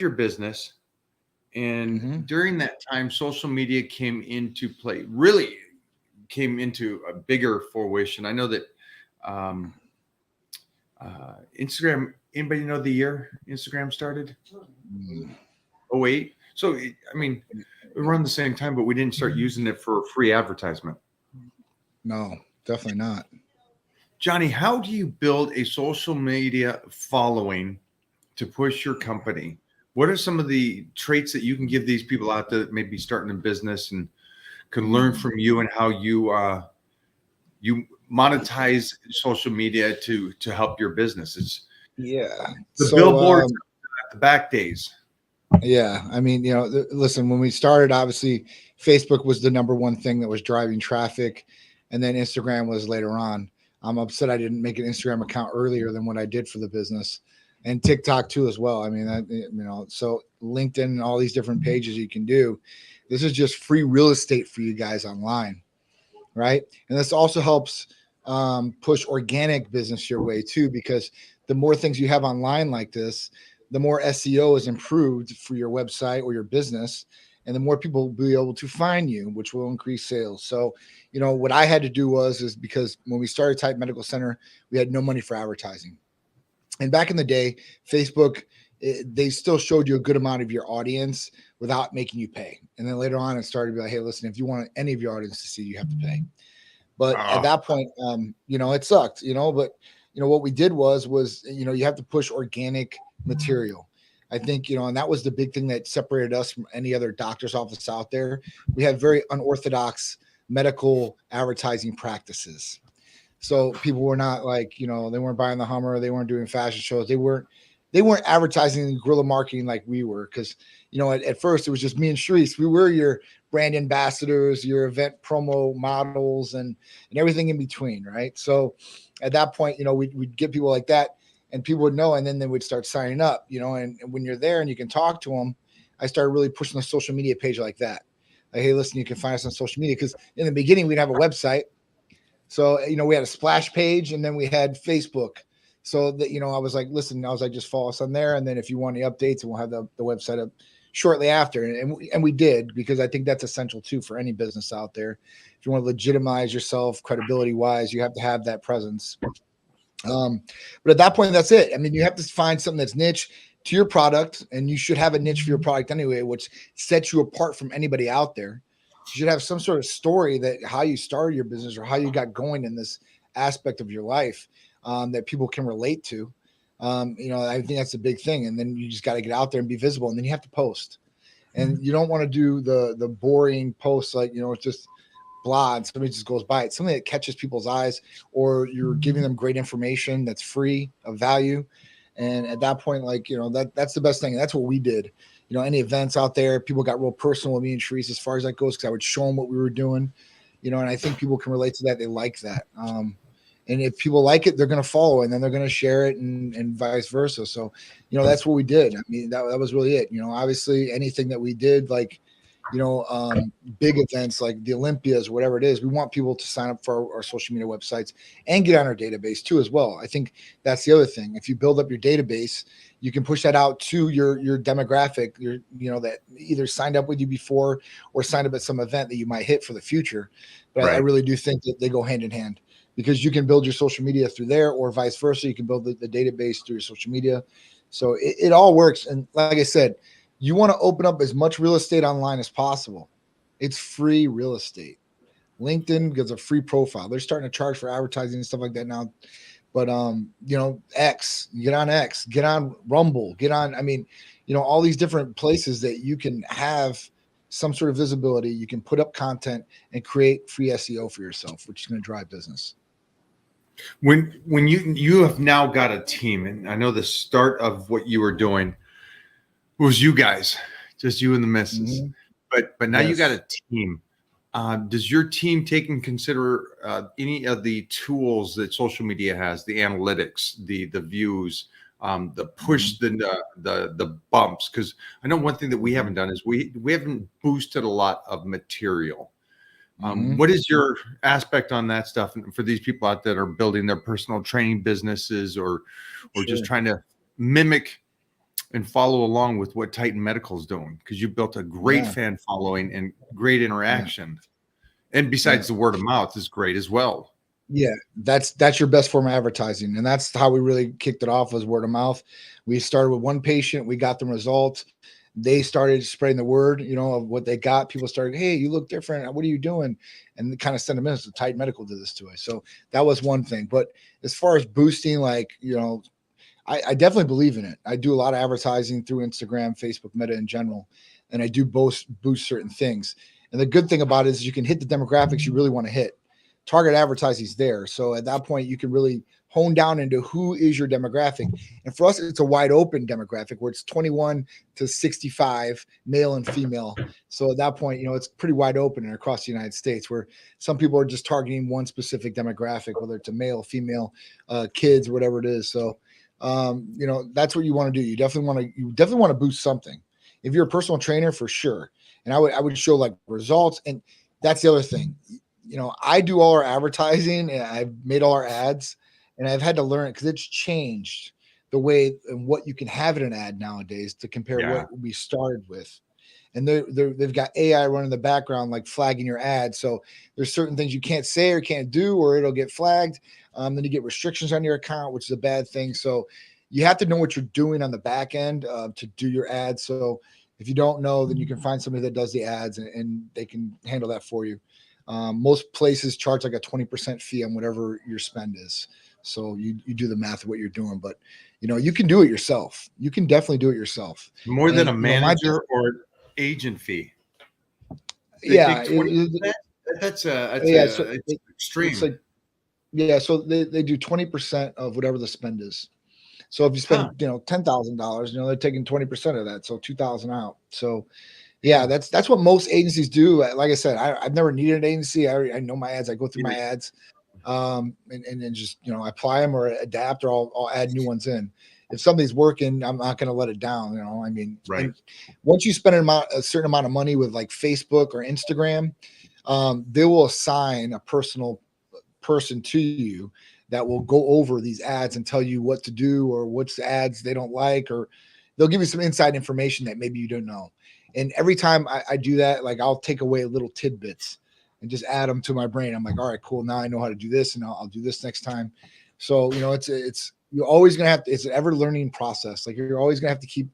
your business. And during that time, social media came into play, really came into a bigger fruition. I know that Instagram, anybody know the year Instagram started? 08. So, I mean, around the same time, but we didn't start using it for free advertisement. No, definitely not. Johnny, how do you build a social media following to push your company? What are some of the traits that you can give these people out there that may be starting a business and can learn from you, and how you monetize social media to help your businesses? Yeah. The billboards, the back days. Yeah. I mean, listen, when we started, obviously Facebook was the number one thing that was driving traffic. And then Instagram was later on. I'm upset I didn't make an Instagram account earlier than what I did for the business, and TikTok too as well. I mean, so LinkedIn and all these different pages you can do. This is just free real estate for you guys online, right? And this also helps push organic business your way too, because the more things you have online like this, the more SEO is improved for your website or your business, and the more people will be able to find you, which will increase sales. So, what I had to do is because when we started Type Medical Center, we had no money for advertising. And back in the day, Facebook, they still showed you a good amount of your audience without making you pay. And then later on, it started to be like, hey, listen, if you want any of your audience to see, you have to pay. But at that point, it sucked, but what we did was, you have to push organic material. I think, and that was the big thing that separated us from any other doctor's office out there. We have very unorthodox medical advertising practices. So people were not like, they weren't buying the Hummer, they weren't doing fashion shows, they weren't advertising guerrilla marketing like we were. Because, at first it was just me and Sharice. We were your brand ambassadors, your event promo models, and everything in between, right? So at that point, we'd get people like that, and people would know, and then they would start signing up, and when you're there and you can talk to them, I started really pushing the social media page like that. Like, hey, listen, you can find us on social media. Because in the beginning, we'd have a website. So, we had a splash page, and then we had Facebook. So that, I was like, listen, just follow us on there. And then if you want any updates, and we'll have the website up shortly after. And we did, because I think that's essential too for any business out there. If you want to legitimize yourself credibility wise, you have to have that presence. But at that point, that's it. I mean, you have to find something that's niche to your product, and you should have a niche for your product anyway, which sets you apart from anybody out there. You should have some sort of story that how you started your business or how you got going in this aspect of your life that people can relate to. I think that's a big thing. And then you just got to get out there and be visible, and then you have to post. And you don't want to do the boring posts like, it's just blah, and somebody just goes by it. Something that catches people's eyes, or you're giving them great information that's free, of value. And at that point, like, that's the best thing. And that's what we did. Any events out there, people got real personal with me and Sharice as far as that goes, because I would show them what we were doing, and I think people can relate to that. They like that. And if people like it, they're going to follow, and then they're going to share it, and vice versa. So, that's what we did. I mean, that was really it. Obviously anything that we did, like, big events like the Olympias, whatever it is, we want people to sign up for our social media websites and get on our database too, as well. I think that's the other thing. If you build up your database, you can push that out to your demographic, that either signed up with you before or signed up at some event that you might hit for the future. But right. I really do think that they go hand in hand, because you can build your social media through there, or vice versa. You can build the database through your social media. So it all works. And like I said, you want to open up as much real estate online as possible. It's free real estate. LinkedIn gives a free profile. They're starting to charge for advertising and stuff like that now. But X, get on Rumble, all these different places that you can have some sort of visibility. You can put up content and create free SEO for yourself, which is going to drive business. When you have now got a team, and I know the start of what you were doing was you guys, just you and the missus. Mm-hmm. But now you got a team. Does your team take and consider any of the tools that social media has, the analytics, the views, the push, the bumps? Because I know one thing that we haven't done is we haven't boosted a lot of material. What is your aspect on that stuff? And for these people out that are building their personal training businesses, or just trying to mimic and follow along with what Titan Medical is doing, because you built a great fan following and great interaction. And besides the word of mouth is great as well. Yeah, that's your best form of advertising. And that's how we really kicked it off, was word of mouth. We started with one patient, we got them results. They started spreading the word, of what they got. People started, hey, you look different. What are you doing? And kind of sent them in. So Titan Medical did this to us. So that was one thing. But as far as boosting, I definitely believe in it. I do a lot of advertising through Instagram, Facebook, Meta in general, and I do boost certain things. And the good thing about it is you can hit the demographics you really want to hit. Target advertising is there. So at that point, you can really hone down into who is your demographic. And for us, it's a wide open demographic where it's 21 to 65, male and female. So at that point, it's pretty wide open and across the United States, where some people are just targeting one specific demographic, whether it's a male, female, kids, whatever it is. So, that's what you want to do. You definitely want to boost something. If you're a personal trainer, for sure. And I would show like results. And that's the other thing. I do all our advertising and I've made all our ads, and I've had to learn it because it's changed the way and what you can have in an ad nowadays to compare what we started with. And they've got AI running in the background, like flagging your ad. So there's certain things you can't say or can't do, or it'll get flagged. Then you get restrictions on your account, which is a bad thing. So you have to know what you're doing on the back end to do your ads. So if you don't know, then you can find somebody that does the ads and they can handle that for you. Most places charge like a 20% fee on whatever your spend is. So you do the math of what you're doing, but you can do it yourself. You can definitely do it yourself. More than a manager or agent fee. That's extreme. So they do 20% of whatever the spend is. So if you spend $10,000, they're taking 20% of that, so $2,000 out. So that's what most agencies do. Like I said, I've never needed an agency. I know my ads. I go through my ads, and then just I apply them or adapt, or I'll add new ones in. If something's working, I'm not going to let it down. Right. Once you spend a certain amount of money with like Facebook or Instagram, they will assign a personal person to you that will go over these ads and tell you what to do, or what's the ads they don't like, or they'll give you some inside information that maybe you don't know. And every time I do that, like I'll take away little tidbits and just add them to my brain. I'm like, all right, cool. Now I know how to do this, and I'll do this next time. So, it's you're always going to have to, it's an ever learning process. Like you're always going to have to keep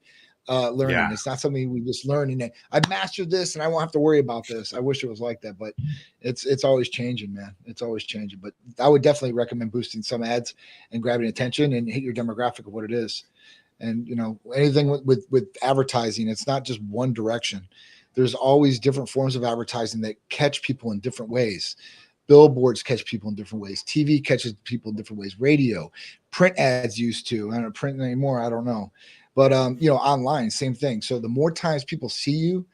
learning. Yeah. It's not something we just learn and then I've mastered this and I won't have to worry about this. I wish it was like that, but it's always changing, man. It's always changing, but I would definitely recommend boosting some ads and grabbing attention and hit your demographic of what it is. And, anything with advertising, it's not just one direction. There's always different forms of advertising that catch people in different ways. Billboards catch people in different ways. TV catches people in different ways. Radio, print ads used to. I don't print anymore. I don't know. But, online, same thing. So the more times people see you,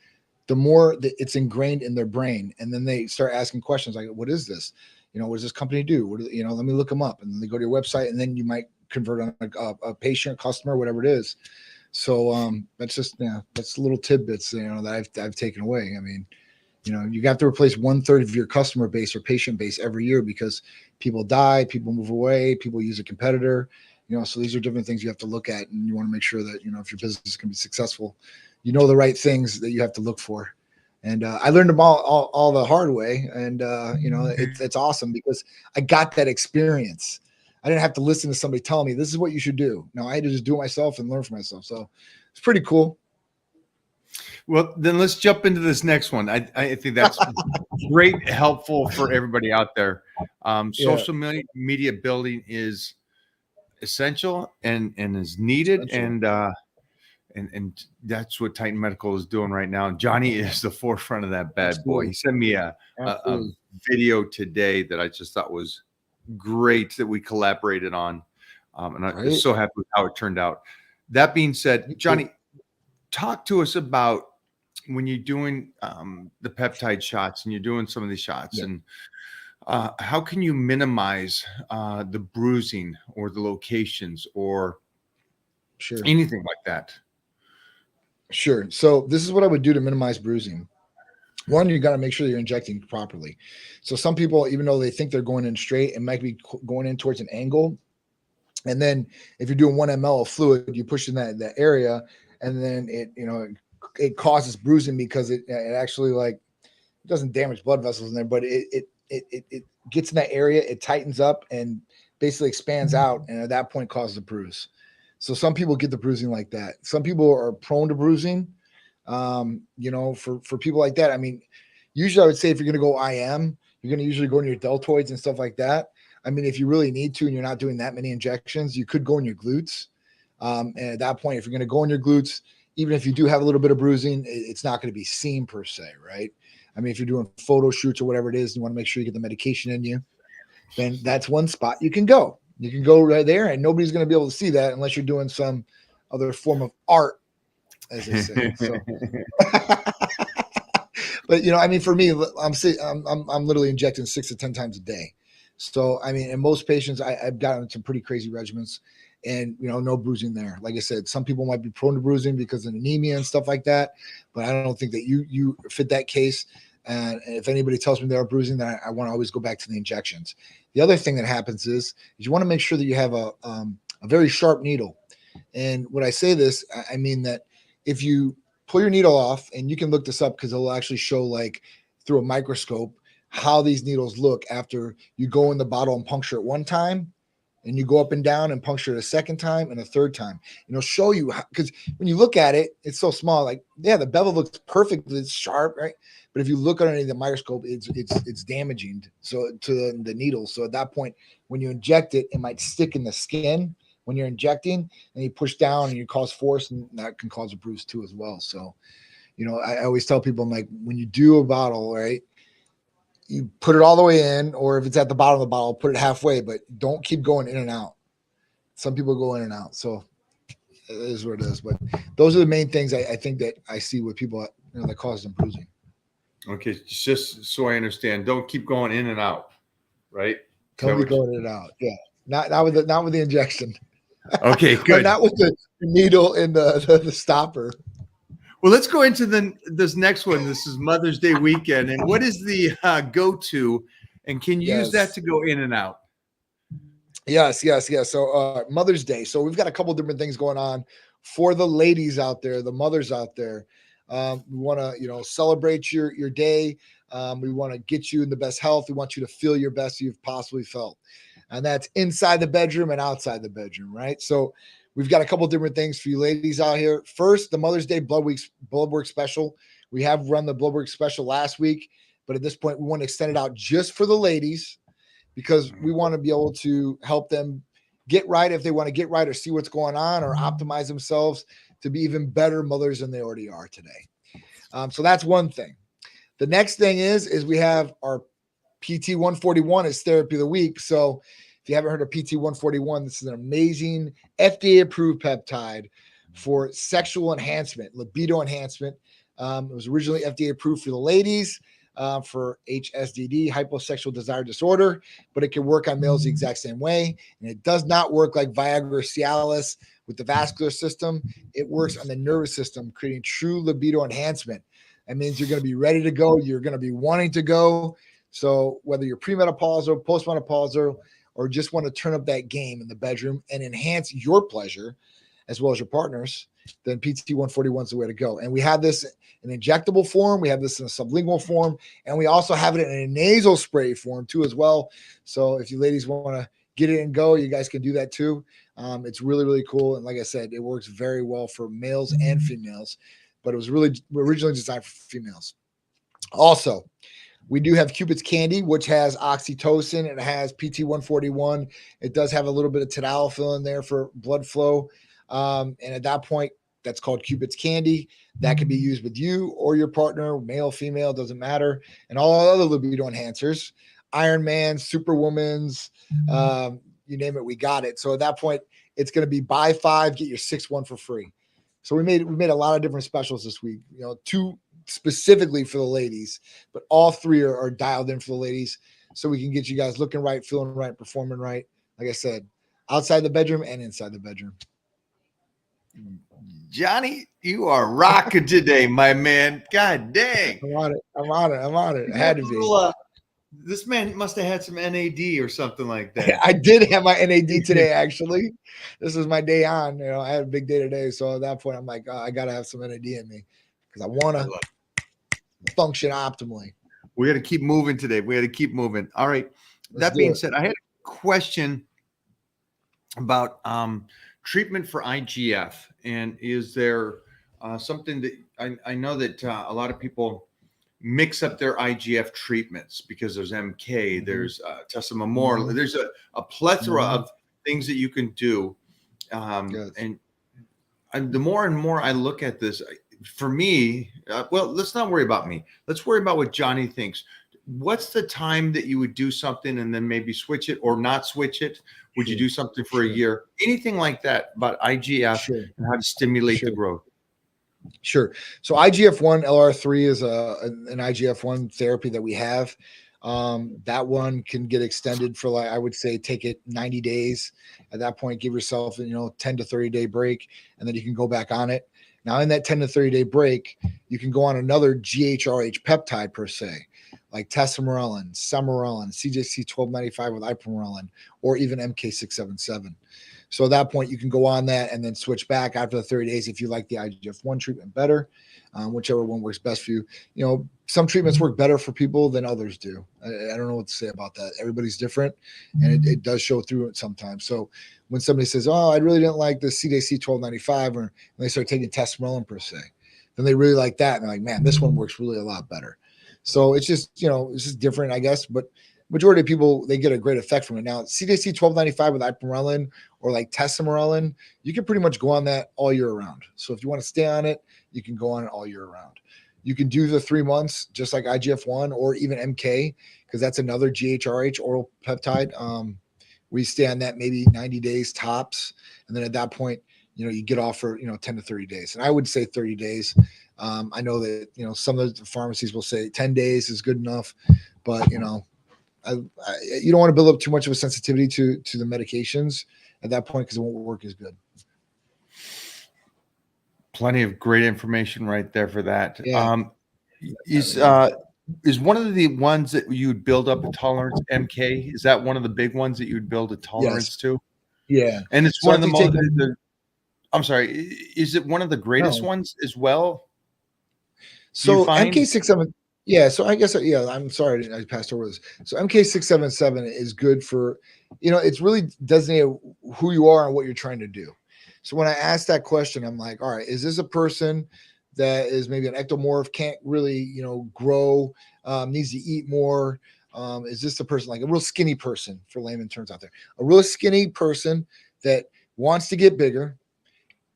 the more that it's ingrained in their brain. And then they start asking questions like, what is this? What does this company do? Let me look them up. And then they go to your website, and then you might convert on a patient, customer, whatever it is. So that's just, that's little tidbits, that I've taken away. I mean, you have to replace 1/3 of your customer base or patient base every year because people die, people move away, people use a competitor, so these are different things you have to look at, and you want to make sure that, if your business can be successful, the right things that you have to look for. And I learned them all the hard way. And, it's awesome because I got that experience. I didn't have to listen to somebody tell me this is what you should do. No, I had to just do it myself and learn for myself. So it's pretty cool. Well, then let's jump into this next one. I think that's great, helpful for everybody out there. Social media building is essential and is needed. Essential. And that's what Titan Medical is doing right now. Johnny is the forefront of that bad boy. He sent me a video today that I just thought was great that we collaborated on. And I'm so happy with how it turned out. That being said, Johnny, talk to us about when you're doing the peptide shots and you're doing some of these shots and how can you minimize the bruising or the locations or anything like that? Sure. So this is what I would do to minimize bruising. One, you got to make sure you're injecting properly. So some people, even though they think they're going in straight, it might be going in towards an angle. And then if you're doing 1 ml of fluid, you push in that area, and then it causes bruising because it actually like it doesn't damage blood vessels in there, but it gets in that area, it tightens up and basically expands out, and at that point causes a bruise. So some people get the bruising like that. Some people are prone to bruising. For people like that, I mean, usually I would say if you're going to go IM, you're going to usually go in your deltoids and stuff like that. I mean, if you really need to and you're not doing that many injections, you could go in your glutes. And at that point, if you're going to go in your glutes, even if you do have a little bit of bruising, it's not going to be seen per se, right? I mean, if you're doing photo shoots or whatever it is, you want to make sure you get the medication in you, then that's one spot you can go. You can go right there, and nobody's going to be able to see that unless you're doing some other form of art, as they say. So. But I mean, for me, I'm literally injecting 6 to 10 times a day. So I mean, in most patients, I've gotten some pretty crazy regimens, and no bruising there. Like I said, some people might be prone to bruising because of anemia and stuff like that, but I don't think that you fit that case. And if anybody tells me they're bruising, then I want to always go back to the injections. The other thing that happens is you want to make sure that you have a very sharp needle. And when I say this, I mean that if you pull your needle off, and you can look this up because it'll actually show like through a microscope how these needles look after you go in the bottle and puncture it one time, and you go up and down and puncture it a second time and a third time. It'll show you because when you look at it, it's so small. Like, yeah, the bevel looks perfect, it's sharp, right? But if you look underneath the microscope, it's damaging to the needle. So at that point, when you inject it, it might stick in the skin when you're injecting, and you push down and you cause force, and that can cause a bruise too as well. So, I always tell people, I'm like, when you do a bottle, right, you put it all the way in, or if it's at the bottom of the bottle, put it halfway, but don't keep going in and out. Some people go in and out. So it is what it is. But those are the main things I think that I see with people, that cause them bruising. Okay. Just so I understand, don't keep going in and out, right? Don't be going in and out. Yeah. Not with the injection. Okay, good. Or not with the needle and the stopper. Well, let's go into this next one. This is Mother's Day weekend, and what is the go-to? And can you use that to go in and out? Yes. So Mother's Day. So we've got a couple different things going on for the ladies out there, the mothers out there. We want to celebrate your day. We want to get you in the best health. We want you to feel your best you've possibly felt. And that's inside the bedroom and outside the bedroom, right? So we've got a couple different things for you ladies out here. First, the Mother's Day blood work special. We have run the blood work special last week, but at this point, we want to extend it out just for the ladies because we want to be able to help them get right if they want to get right or see what's going on or optimize themselves to be even better mothers than they already are today. So that's one thing. The next thing is we have our PT 141 is therapy of the week. So if you haven't heard of PT 141, this is an amazing FDA approved peptide for sexual enhancement, libido enhancement. It was originally FDA approved for the ladies for HSDD, hyposexual desire disorder, but it can work on males the exact same way. And it does not work like Viagra or Cialis with the vascular system. It works on the nervous system, creating true libido enhancement. That means you're going to be ready to go. You're going to be wanting to go. So whether you're premenopausal, postmenopausal, or just want to turn up that game in the bedroom and enhance your pleasure as well as your partners, then PT 141 is the way to go. And we have this in injectable form. We have this in a sublingual form. And we also have it in a nasal spray form too as well. So if you ladies want to get it and go, you guys can do that too. It's really, really cool. And like I said, it works very well for males and females, but it was really originally designed for females. Also, we do have Cupid's Candy, which has oxytocin. It has PT 141. It does have a little bit of tadalafil in there for blood flow. And at that point, that's called Cupid's Candy. That can be used with you or your partner, male, female, doesn't matter. And all other libido enhancers, Iron Man, Superwoman's, you name it, we got it. So at that point, it's going to be buy 5, get your 6th one for free. So we made a lot of different specials this week. 2 specifically for the ladies, but all 3 are dialed in for the ladies, so we can get you guys looking right, feeling right, performing right. Like I said, outside the bedroom and inside the bedroom. Johnny, you are rocking today, my man. God dang. I'm on it. I had to be. This man must have had some NAD or something like that. I did have my NAD today, actually. This is my day on. You know, I had a big day today. So at that point, I'm like, I got to have some NAD in me because I want to function optimally. We got to keep moving today. We got to keep moving. All right. Let's That being it. said, I had a question about treatment for IGF. And is there something that I know that a lot of people mix up their IGF treatments because there's MK, there's Testosterone, there's a plethora of things that you can do. And the more and more I look at this, for me, well, let's not worry about me. Let's worry about what Johnny thinks. What's the time that you would do something and then maybe switch it or not switch it? Would you do something for a year? Anything like that about IGF and how to stimulate the growth? Sure. So IGF-1 LR3 is an IGF-1 therapy that we have. That one can get extended for, like, I would say, take it 90 days. At that point, give yourself, 10 to 30 day break, and then you can go back on it. Now, in that 10 to 30 day break, you can go on another GHRH peptide per se, like testosterone, semirelin, CJC 1295 with ipamorelin, or even MK677. So at that point, you can go on that and then switch back after the 30 days if you like the IGF-1 treatment better, whichever one works best for you. Some treatments work better for people than others do. I don't know what to say about that. Everybody's different, and it does show through it sometimes. So when somebody says, oh, I really didn't like the CJC 1295, or they start taking testosterone per se, then they really like that. And they're like, man, this one works really a lot better. So it's just, it's just different, I guess. But majority of people, they get a great effect from it. Now, CJC 1295 with ipamorelin or like testosterone, you can pretty much go on that all year round. So if you want to stay on it, you can go on it all year round. You can do the 3 months just like IGF-1 or even MK, because that's another GHRH oral peptide. We stay on that maybe 90 days tops. And then at that point, you get off for, 10 to 30 days. And I would say 30 days. I know that, some of the pharmacies will say 10 days is good enough, but, you don't want to build up too much of a sensitivity to the medications at that point, because it won't work as good. Plenty of great information right there for that. Yeah. Is one of the ones that you'd build up a tolerance, MK? Is that one of the big ones that you'd build a tolerance to? Yeah. And it's one of the most. I'm sorry. Is it one of the greatest ones as well? So MK67. Yeah. So I guess, I'm sorry I passed over this. So MK677 is good for, it's really designated who you are and what you're trying to do. So when I asked that question, I'm like, all right, is this a person that is maybe an ectomorph, can't really, grow, needs to eat more? Is this a person, like a real skinny person, for layman terms out there, a real skinny person that wants to get bigger,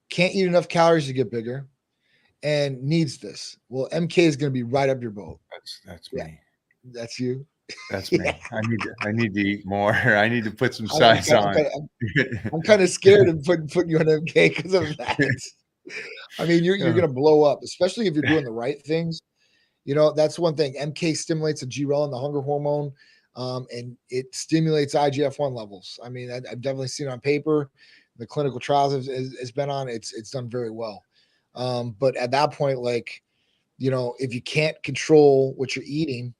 can't eat enough calories to get bigger, and needs this? Well, MK is going to be right up your boat. That's me. That's you. That's me. I need to eat more. I need to put some size on. I'm kind of scared of putting you on MK because of that. I mean, you're going to blow up, especially if you're doing the right things. That's one thing. MK stimulates the ghrelin, the hunger hormone, and it stimulates IGF-1 levels. I mean, I've definitely seen it on paper. The clinical trials has been on. It's done very well. But at that point, like, if you can't control what you're eating,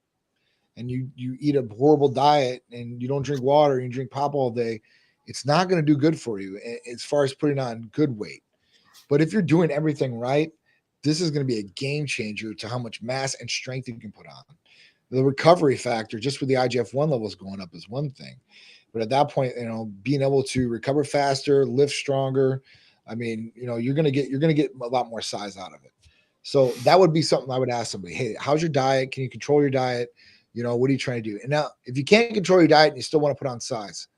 and you eat a horrible diet and you don't drink water and you drink pop all day, it's not going to do good for you as far as putting on good weight. But if you're doing everything right, this is going to be a game changer to how much mass and strength you can put on. The recovery factor, just with the IGF-1 levels going up, is one thing. But at that point, being able to recover faster, lift stronger, I mean, you're going to get a lot more size out of it. So that would be something I would ask somebody, hey, how's your diet? Can you control your diet? What are you trying to do? And now, if you can't control your diet and you still want to put on size,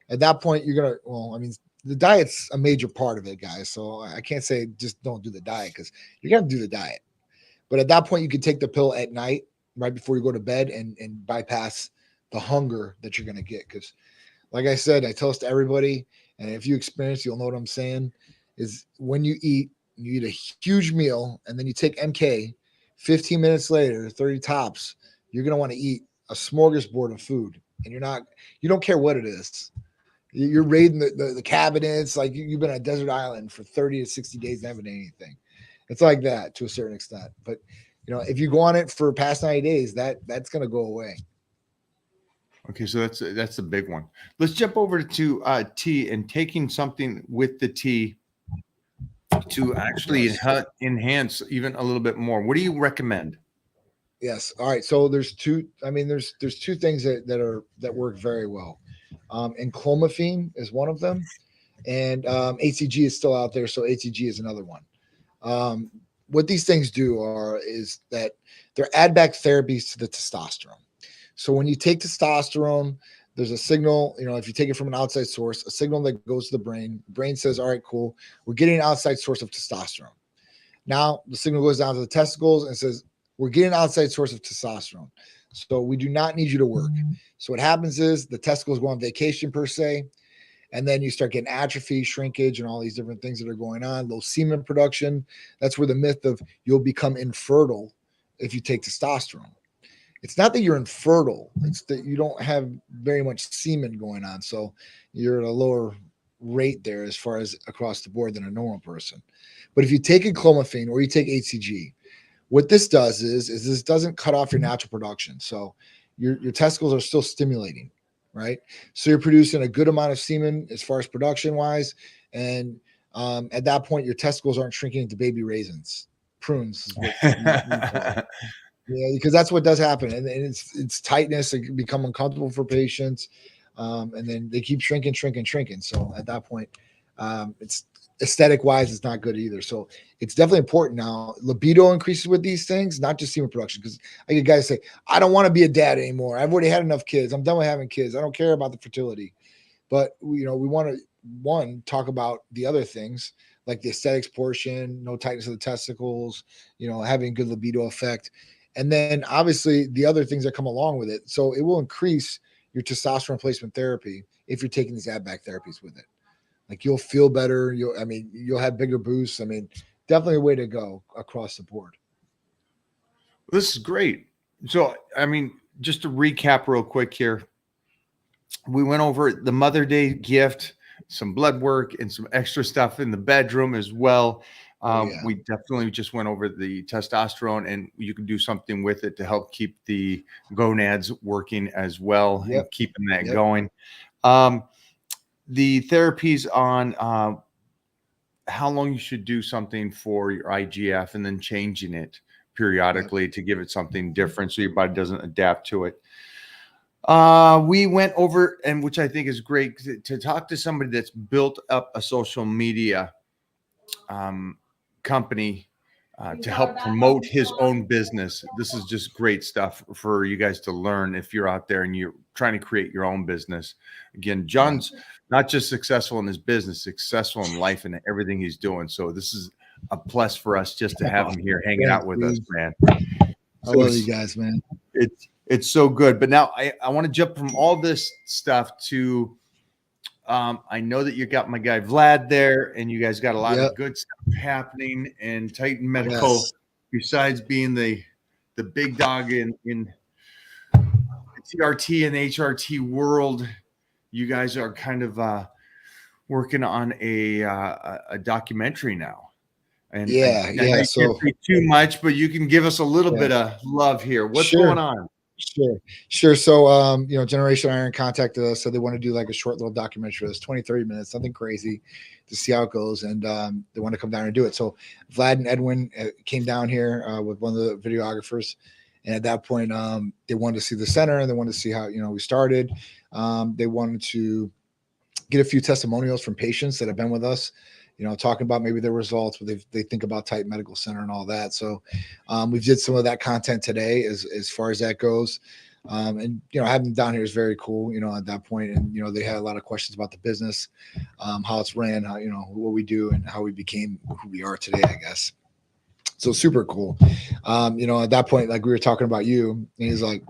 at that point, the diet's a major part of it, guys. So I can't say just don't do the diet, because you're going to do the diet. But at that point, you can take the pill at night, right before you go to bed, and bypass the hunger that you're going to get. Because like I said, I tell this to everybody, and if you experience, you'll know what I'm saying, is when you eat a huge meal and then you take MK, 15 minutes later, 30 tops, you're going to want to eat a smorgasbord of food, and you don't care what it is. You're raiding the cabinets like you've been on a desert island for 30 to 60 days and haven't eaten anything. It's like that to a certain extent. But, if you go on it for past 90 days, that's going to go away. Okay, so that's a big one. Let's jump over to tea and taking something with the tea to actually Yes. enhance even a little bit more. What do you recommend? Yes. All right. So there's two. I mean, there's two things that work very well. And clomiphene is one of them, and HCG is still out there. So HCG is another one. Um, what these things do is that they're add back therapies to the testosterone. So when you take testosterone, there's a signal, if you take it from an outside source, a signal that goes to the brain. The brain says, all right, cool. We're getting an outside source of testosterone. Now the signal goes down to the testicles and says, we're getting an outside source of testosterone. So we do not need you to work. So what happens is the testicles go on vacation per se. And then you start getting atrophy, shrinkage, and all these different things that are going on, low semen production. That's where the myth of you'll become infertile if you take testosterone. It's not that you're infertile, it's that you don't have very much semen going on. So you're at a lower rate there as far as across the board than a normal person. But if you take a clomiphene or you take HCG, what this does is this doesn't cut off your natural production. So your testicles are still stimulating, right? So you're producing a good amount of semen as far as production wise. And at that point, your testicles aren't shrinking into baby raisins, prunes is what we call it. Yeah, because that's what does happen, and it's tightness. It can become uncomfortable for patients, and then they keep shrinking. So at that point, it's aesthetic wise, it's not good either. So it's definitely important now. Libido increases with these things, not just semen production. Because I get guys say, "I don't want to be a dad anymore. I've already had enough kids. I'm done with having kids. I don't care about the fertility." But we want to talk about the other things like the aesthetics portion, no tightness of the testicles, having good libido effect. And then obviously the other things that come along with it. So it will increase your testosterone replacement therapy if you're taking these add back therapies with it. Like you'll feel better. You'll have bigger boosts. Definitely a way to go across the board. This is great. So, just to recap real quick here, we went over the Mother Day gift, some blood work, and some extra stuff in the bedroom as well. We definitely just went over the testosterone, and you can do something with it to help keep the gonads working as well and keeping that going. The therapies on how long you should do something for your IGF and then changing it periodically to give it something different so your body doesn't adapt to it. We went over, and which I think is great, to talk to somebody that's built up a social media company to help promote his own business. This is just great stuff for you guys to learn if you're out there and you're trying to create your own business. Again, John's not just successful in his business, successful in life and everything he's doing. So this is a plus for us just to have him here hanging out with us, man. I love you guys, man. It's so good. But now I want to jump from all this stuff to I know that you got my guy Vlad there, and you guys got a lot of good stuff happening in Titan Medical. Besides being the big dog in TRT and HRT world, you guys are kind of working on a documentary now. And I can't say too much, but you can give us a little bit of love here. What's going on? Sure. So, Generation Iron contacted us. So they want to do like a short little documentary for us, 20, 30 minutes, something crazy to see how it goes. And they want to come down and do it. So Vlad and Edwin came down here with one of the videographers. And at that point, they wanted to see the center and they wanted to see how, we started. They wanted to get a few testimonials from patients that have been with us, talking about maybe their results, what they think about Titan Medical Center and all that. So we did some of that content today as far as that goes. And, having them down here is very cool, at that point. And, they had a lot of questions about the business, how it's ran, how, what we do and how we became who we are today, I guess. So super cool. At that point, like we were talking about you, and he's like,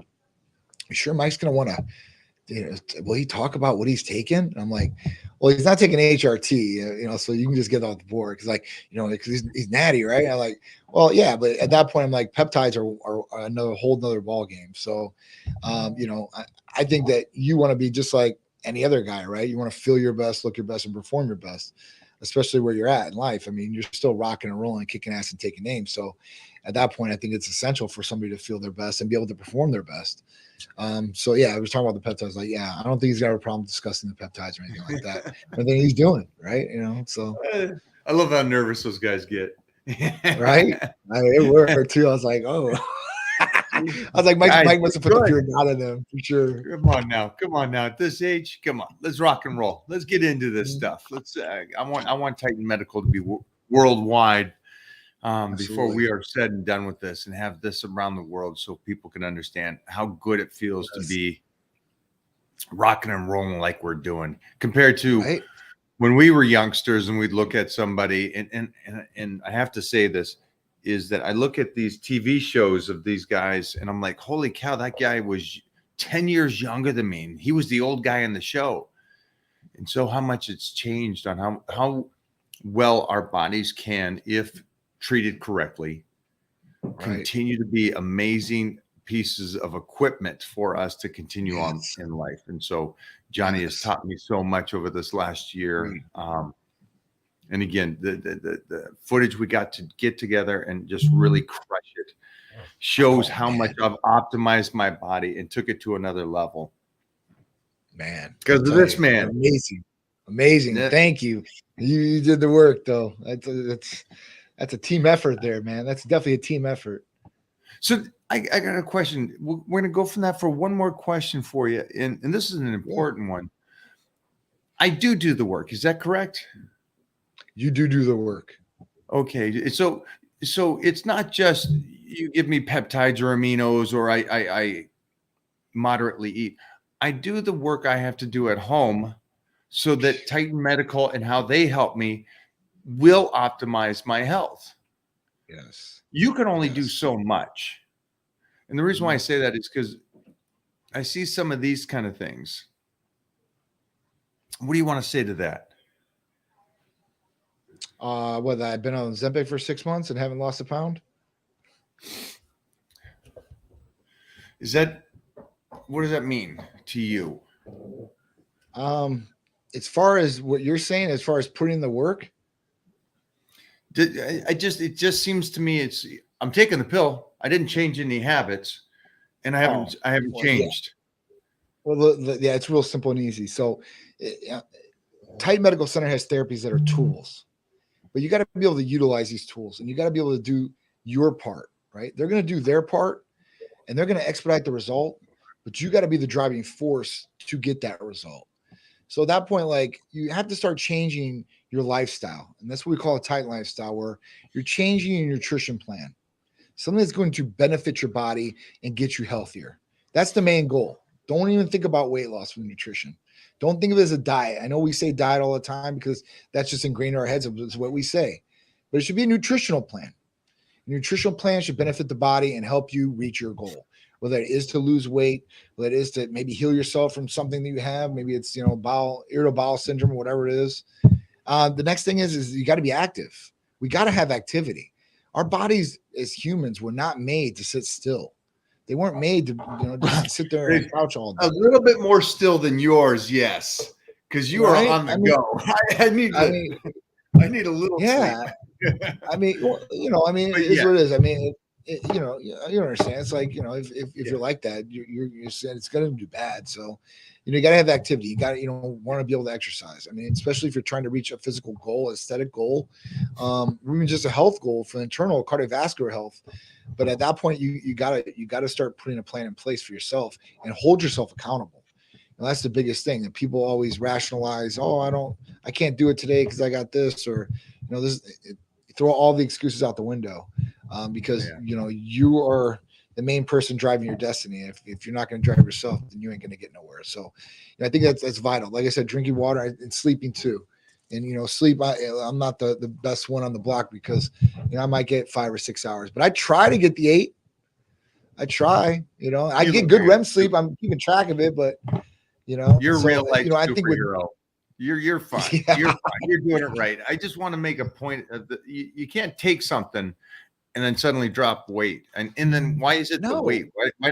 "You sure Mike's going to want to, will he talk about what he's taken?" And I'm like, well, he's not taking HRT, so you can just get off the board. Cause because he's natty, right? I'm like, well, yeah, but at that point I'm like, peptides are another whole nother ball game. So, I think that you want to be just like any other guy, right? You want to feel your best, look your best, and perform your best. especially where you're at in life. I mean, you're still rocking and rolling, kicking ass and taking names. So at that point, I think it's essential for somebody to feel their best and be able to perform their best. So yeah, I was talking about the peptides. Like, yeah, I don't think he's got a problem discussing the peptides or anything like that. I think he's doing right, So I love how nervous those guys get. Right? It worked too. I was like, oh. I was like, Mike must have put the fear of God in them for sure. Come on now. At this age, come on. Let's rock and roll. Let's get into this stuff. Let's. I want Titan Medical to be worldwide before we are said and done with this, and have this around the world so people can understand how good it feels to be rocking and rolling like we're doing, compared to when we were youngsters and we'd look at somebody. And I have to say this, is that I look at these TV shows of these guys and I'm like, holy cow, that guy was 10 years younger than me. And he was the old guy in the show. And so how much it's changed on how well our bodies can, if treated correctly, continue to be amazing pieces of equipment for us to continue on in life. And so Johnny has taught me so much over this last year. And again, the footage we got to get together and just really crush it shows how much I've optimized my body and took it to another level. Man, because of this man. Amazing. Yeah. Thank you. You did the work, though. That's a team effort there, man. That's definitely a team effort. So I got a question. We're going to go from that for one more question for you. And this is an important one. I do the work. Is that correct? You do the work. Okay. So it's not just you give me peptides or aminos, or I moderately eat. I do the work I have to do at home so that Titan Medical and how they help me will optimize my health. Yes. You can only do so much. And the reason why I say that is because I see some of these kind of things. What do you want to say to that? Whether I've been on Ozempic for 6 months and haven't lost a pound. What does that mean to you? As far as what you're saying, as far as putting in the work, it just seems to me I'm taking the pill. I didn't change any habits, and I haven't changed. Yeah. Well, it's real simple and easy. So, Titan Medical Center has therapies that are tools, but you got to be able to utilize these tools, and you got to be able to do your part. Right? They're going to do their part, and they're going to expedite the result, but you got to be the driving force to get that result. So at that point, like, you have to start changing your lifestyle. And that's what we call a Titan lifestyle, where you're changing your nutrition plan, something that's going to benefit your body and get you healthier. That's the main goal. Don't even think about weight loss with nutrition. Don't think of it as a diet. I know we say diet all the time because that's just ingrained in our heads. It's what we say, but it should be a nutritional plan. A nutritional plan should benefit the body and help you reach your goal. Whether it is to lose weight, whether it is to maybe heal yourself from something that you have, maybe it's, irritable bowel syndrome, or whatever it is. The next thing is you got to be active. We got to have activity. Our bodies as humans were not made to sit still. They weren't made to, just sit there on the couch all day. A little bit more still than yours, yes, because you are on the go. I need a little sleep. It's what it is. I mean, you understand. It's like, if you're like that, you're saying it's going to do bad. So, you got to have activity. You got to, want to be able to exercise. I mean, especially if you're trying to reach a physical goal, aesthetic goal, even just a health goal for internal cardiovascular health. But at that point, you got to start putting a plan in place for yourself and hold yourself accountable. And that's the biggest thing that people always rationalize. Oh, I can't do it today because I got this, or, throw all the excuses out the window. Because you are the main person driving your destiny. If you're not going to drive yourself, then you ain't going to get nowhere. So I think that's vital. Like I said, drinking water and sleeping too. And sleep. I'm not the best one on the block because I might get 5 or 6 hours, but I try to get the 8. I try. I get good REM sleep. I'm keeping track of it, but you're real life I think you're fine. Yeah. You're fine. You're doing it right. I just want to make a point of you can't take something and then suddenly drop weight. And then why is it the weight? Why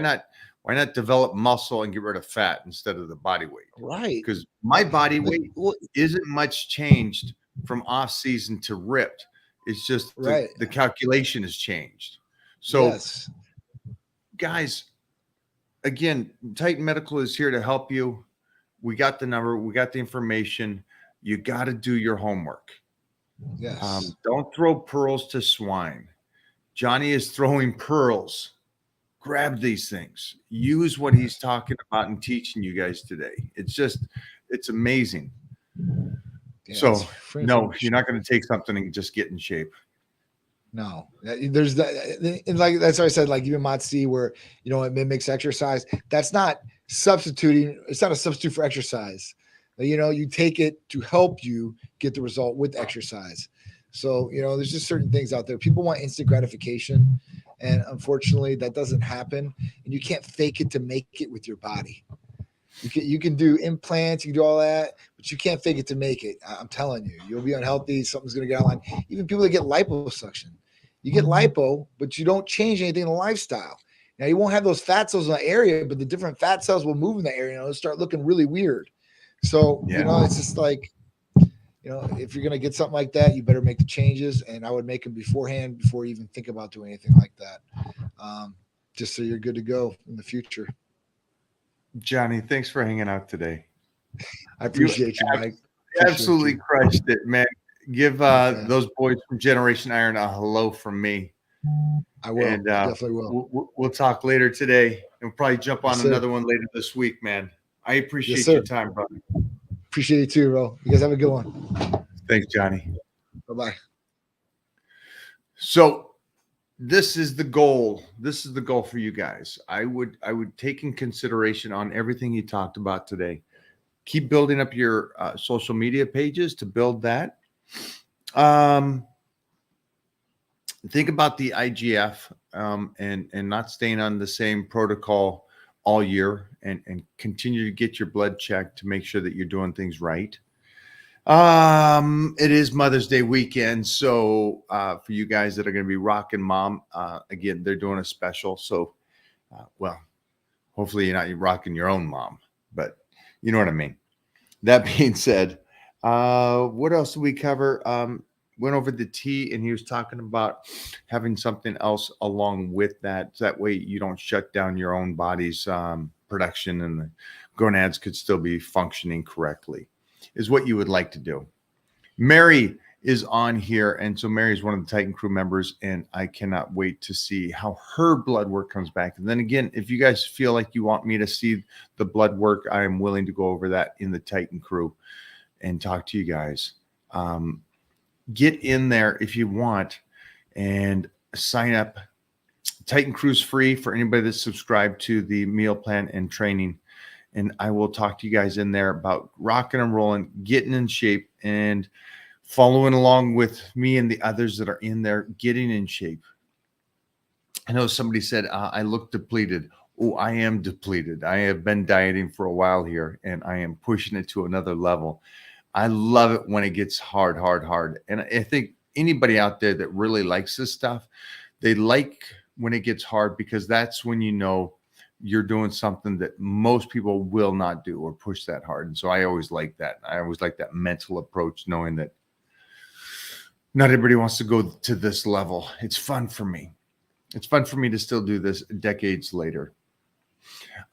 not develop muscle and get rid of fat instead of the body weight? Right. Because my body weight isn't much changed from off season to ripped. It's just Right. the calculation has changed. So, yes. guys, again, Titan Medical is here to help you. We got the number, we got the information. You got to do your homework. Yes. Don't throw pearls to swine. Johnny is throwing pearls. Grab these things. Use what he's talking about and teaching you guys today. It's amazing. Yeah, So, free no, information. you're not going to take something and just get in shape. No, there's that, and like that's what I said. Like even Mod C, where it mimics exercise. That's not substituting. It's not a substitute for exercise. You take it to help you get the result with exercise. So there's just certain things out there. People want instant gratification, and unfortunately, that doesn't happen. And you can't fake it to make it with your body. You can do implants, you can do all that, but you can't fake it to make it. I'm telling you, you'll be unhealthy. Something's going to get online. Even people that get liposuction, you get lipo, but you don't change anything in the lifestyle. Now you won't have those fat cells in that area, but the different fat cells will move in that area. It'll start looking really weird. So it's just like, if you're going to get something like that, you better make the changes. And I would make them beforehand before you even think about doing anything like that. Just so you're good to go in the future. Johnny, thanks for hanging out today. I appreciate you, Mike. Absolutely crushed it, man. Give those boys from Generation Iron a hello from me. I will. And, definitely will. We'll talk later today, and we'll probably jump on another one later this week, man. I appreciate your time, brother. Appreciate you too, bro. You guys have a good one. Thanks, Johnny. Bye-bye. So this is the goal. This is the goal for you guys. I would take in consideration on everything you talked about today. Keep building up your social media pages to build that. Think about the IGF and not staying on the same protocol all year and continue to get your blood checked to make sure that you're doing things right. It is Mother's Day weekend. So, for you guys that are going to be rocking mom, again, they're doing a special. So, hopefully you're not rocking your own mom, but you know what I mean? That being said, what else did we cover? Went over the tea, and he was talking about having something else along with that. So that way you don't shut down your own body's production, and the gonads could still be functioning correctly, is what you would like to do. Mary is on here, and so Mary is one of the Titan crew members, and I cannot wait to see how her blood work comes back. And then again, if you guys feel like you want me to see the blood work, I am willing to go over that in the Titan crew and talk to you guys. Get in there if you want and sign up. Titan Crew's free for anybody that's subscribed to the meal plan and training. And I will talk to you guys in there about rocking and rolling, getting in shape, and following along with me and the others that are in there getting in shape. I know somebody said, I look depleted. Oh, I am depleted. I have been dieting for a while here, and I am pushing it to another level. I love it when it gets hard. And I think anybody out there that really likes this stuff, they like when it gets hard, because that's when you know you're doing something that most people will not do or push that hard. And so I always like that. I always like that mental approach, knowing that not everybody wants to go to this level. It's fun for me. It's fun for me to still do this decades later.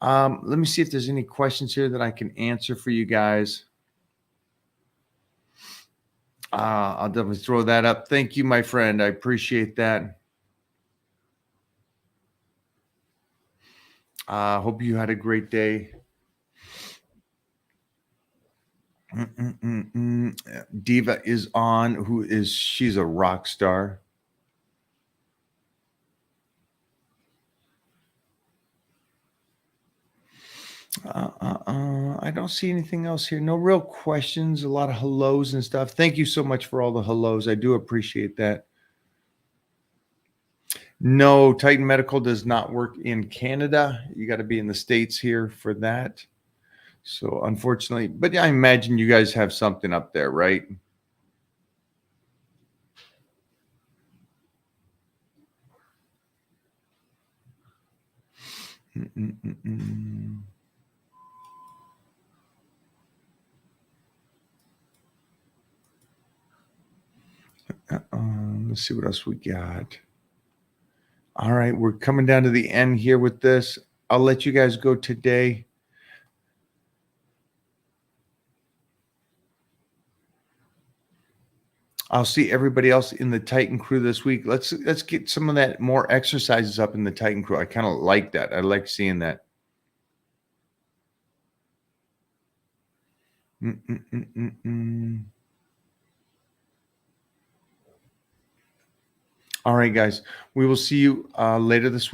Let me see if there's any questions here that I can answer for you guys. I'll definitely throw that up. Thank you, my friend. I appreciate that. Hope you had a great day. Diva is on. She's a rock star. I don't see anything else here. No real questions. A lot of hellos and stuff. Thank you so much for all the hellos. I do appreciate that. No, Titan Medical does not work in Canada. You got to be in the States here for that. So unfortunately, but I imagine you guys have something up there, right? Let's see what else we got. All right, we're coming down to the end here with this. I'll let you guys go today. I'll see everybody else in the Titan crew this week. Let's get some of that more exercises up in the Titan crew. I kind of like that. I like seeing that. All right, guys. We will see you later this week.